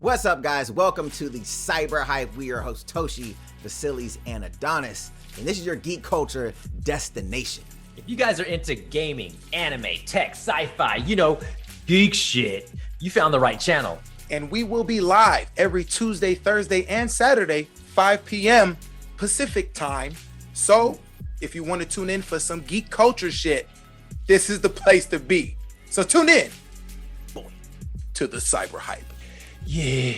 What's up, guys? Welcome to the CyberHype. We are your hosts, Toshi, Vasilis, and Adonis, and this is your geek culture destination. If you guys are into gaming, anime, tech, sci-fi, geek shit, you found the right channel. And we will be live every Tuesday, Thursday, and Saturday, 5 p.m. Pacific time. So if you want to tune in for some geek culture shit, this is the place to be. So tune in, boy, to the CyberHype. Yeah.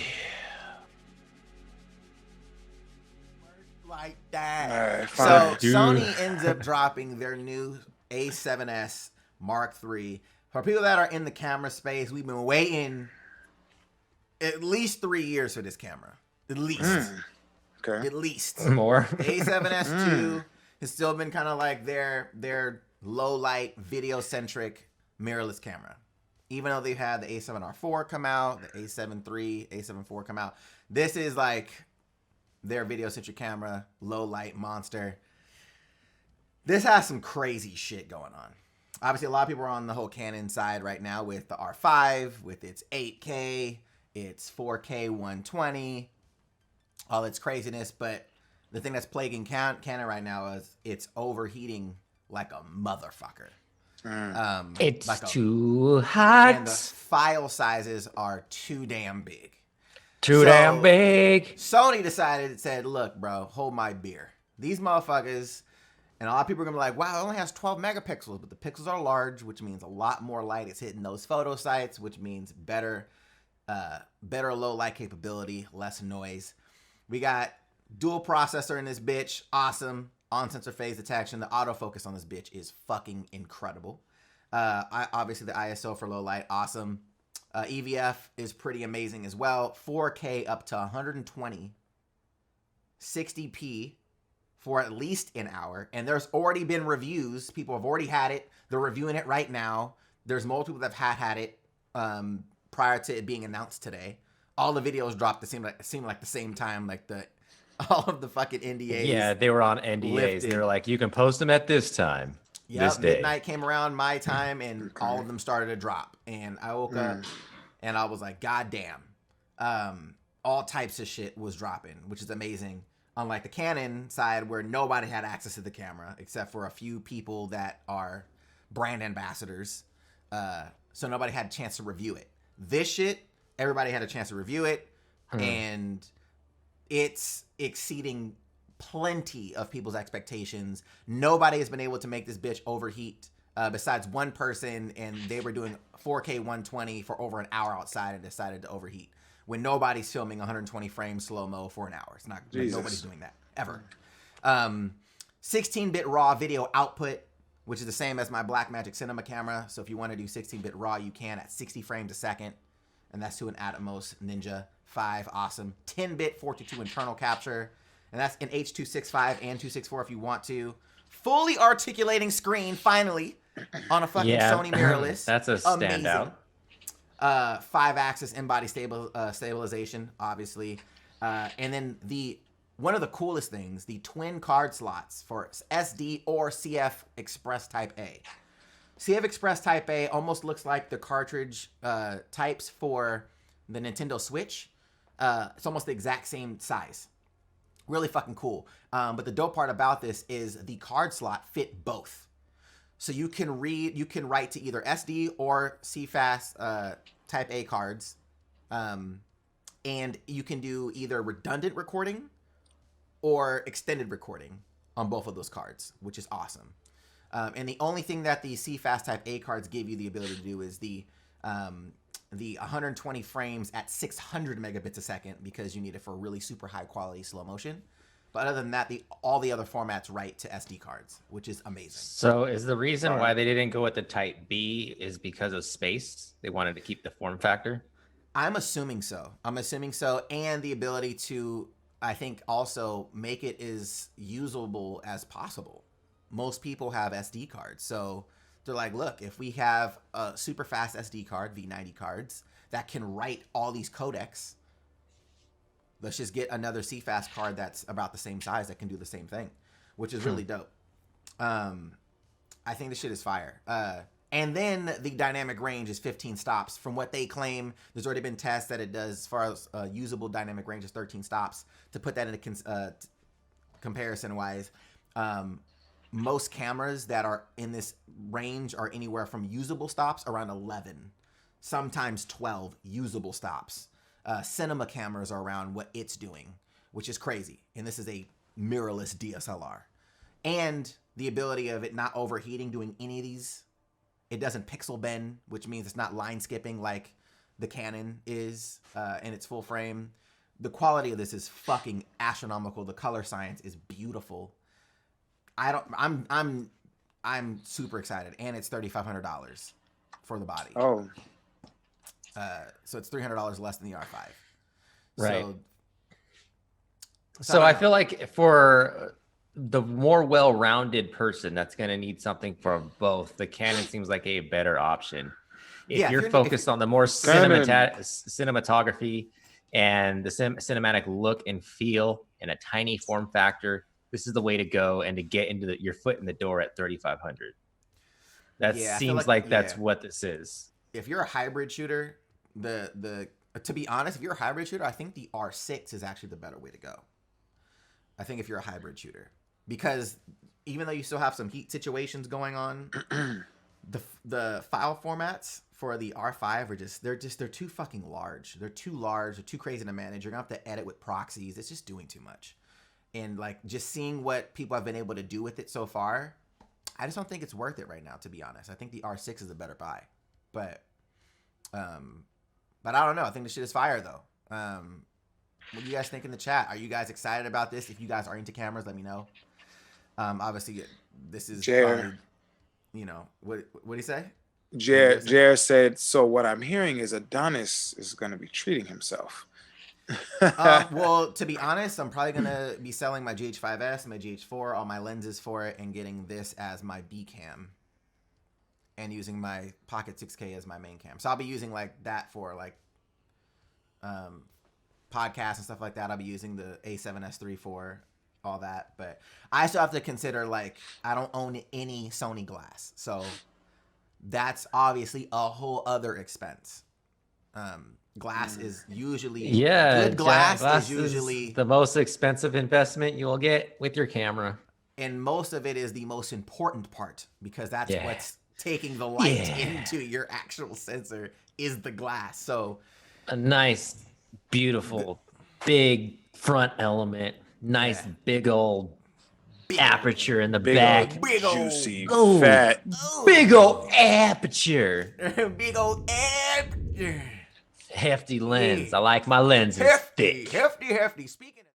Like that. All right, so fine. Sony ends up dropping their new A7s Mark III. For people that are in the camera space, we've been waiting at least 3 years for this camera. At least. Okay. At least. More. The A7S II has still been kind of like their low light, video centric mirrorless camera. Even though they've had the A7R4 come out, the A7 III, A7 IV come out, this is like their video centric camera, low light monster. This has some crazy shit going on. Obviously, a lot of people are on the whole Canon side right now with the R5, with its 8K, its 4K 120, all its craziness. But the thing that's plaguing Canon right now is it's overheating like a motherfucker. It's like too hot. And the file sizes are too damn big. Too damn big. Sony said, look, bro, hold my beer. These motherfuckers, and a lot of people are going to be like, wow, it only has 12 megapixels, but the pixels are large, which means a lot more light is hitting those photo sites, which means better low light capability, less noise. We got dual processor in this bitch. Awesome. On-sensor phase detection. The autofocus on this bitch is fucking incredible. Obviously, the ISO for low light, awesome. EVF is pretty amazing as well. 4K up to 120. 60p for at least an hour. And there's already been reviews. People have already had it. They're reviewing it right now. There's multiple people that have had it prior to it being announced today. All the videos dropped it seemed like the same time, like all of the fucking NDAs. Yeah, they were on NDAs. lifted. They were like, you can post them at this time. Yep, this day. midnight came around my time, and all of them started to drop. And I woke up, and I was like, God damn. All types of shit was dropping, which is amazing. Unlike the Canon side, where nobody had access to the camera, except for a few people that are brand ambassadors. So nobody had a chance to review it. This shit, everybody had a chance to review it. And it's exceeding plenty of people's expectations. Nobody has been able to make this bitch overheat besides one person, and they were doing 4K 120 for over an hour outside and decided to overheat. When nobody's filming 120 frames slow-mo for an hour. It's not, nobody's doing that, ever. 16-bit RAW video output, which is the same as my Blackmagic Cinema camera. So if you want to do 16-bit RAW, you can at 60 frames a second. And that's to an Atomos Ninja 5. Awesome. 10-bit 422 internal capture. And that's in H.265 and 264 if you want to. Fully articulating screen, finally, on a fucking Sony mirrorless. That's a standout. 5-axis in-body stabilization, obviously. And then one of the coolest things, the twin card slots for SD or CF Express Type A. CF Express Type A almost looks like the cartridge types for the Nintendo Switch. It's almost the exact same size. Really fucking cool. But the dope part about this is the card slot fit both. So you can write to either SD or CFast Type A cards. And you can do either redundant recording or extended recording on both of those cards, which is awesome. And the only thing that the CFast Type A cards give you the ability to do is the 120 frames at 600 megabits a second, because you need it for really super high quality slow motion. But other than that, all the other formats write to SD cards, which is amazing. So is the reason why they didn't go with the Type B is because of space? They wanted to keep the form factor? I'm assuming so. And the ability to, I think, also make it as usable as possible. Most people have SD cards. So they're like, look, if we have a super fast SD card, V90 cards, that can write all these codecs, let's just get another CFast card that's about the same size that can do the same thing, which is really dope. I think this shit is fire. And then the dynamic range is 15 stops. From what they claim, there's already been tests that it does as far as usable dynamic range is 13 stops. To put that into comparison-wise, most cameras that are in this range are anywhere from usable stops around 11, sometimes 12 usable stops. Cinema cameras are around what it's doing, which is crazy. And this is a mirrorless DSLR. And the ability of it not overheating doing any of these. It doesn't pixel bend, which means it's not line skipping like the Canon is in its full frame. The quality of this is fucking astronomical. The color science is beautiful. I'm super excited, and it's $3,500 for the body. Oh, so it's $300 less than the R5. Right. So So I feel like for the more well-rounded person that's going to need something for both, the Canon seems like a better option. If you're focused on the more cinematography and the cinematic look and feel and a tiny form factor, this is the way to go and to get into your foot in the door at 3,500. That seems like that's what this is. If you're a hybrid shooter, to be honest, if you're a hybrid shooter, I think the R6 is actually the better way to go. I think if you're a hybrid shooter, because even though you still have some heat situations going on, the file formats for the R5 are they're too fucking large. They're too large. They're too crazy to manage. You're gonna have to edit with proxies. It's just doing too much. And like just seeing what people have been able to do with it so far, I just don't think it's worth it right now. To be honest, I think the R6 is a better buy. But I don't know. I think the shit is fire though. What do you guys think in the chat? Are you guys excited about this? If you guys are into cameras, let me know. Obviously, this is probably, what did he say? Jer said, so what I'm hearing is Adonis is going to be treating himself. Well, to be honest, I'm probably going to be selling my GH5S, my GH4, all my lenses for it, and getting this as my B cam and using my Pocket 6K as my main cam. So I'll be using like that for like podcasts and stuff like that. I'll be using the A7S III for all that, but I still have to consider like I don't own any Sony glass, so that's obviously a whole other expense. Glass is usually good glass is usually the most expensive investment you will get with your camera, and most of it is the most important part because that's what's taking the light into your actual sensor is the glass. So a nice, beautiful, big front element. Nice big old aperture in the back. Big old juicy, ooh, fat. Big old aperture. Big old aperture. Hefty lens. I like my lenses thick. Hefty. Speaking of